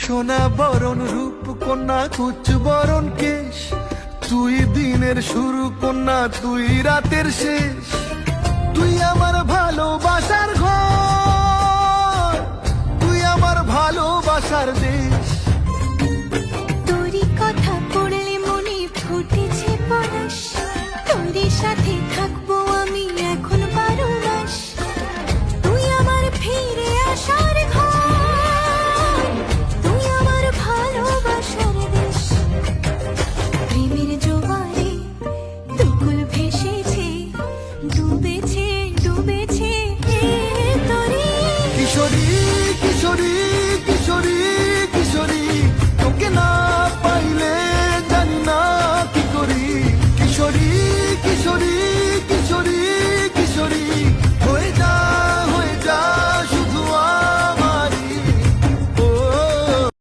সোনা বরণ রূপ কন্যা কুচ বরণ কেশ, তুই দিনের শুরু কন্যা তুই রাতের শেষ। তুই আমার ভালোবাসার ঘর, তুই আমার ভালোবাসার দেশ। তোরই কথা পড়লে মনে ফুটেছে পরশ, তোরই সাথে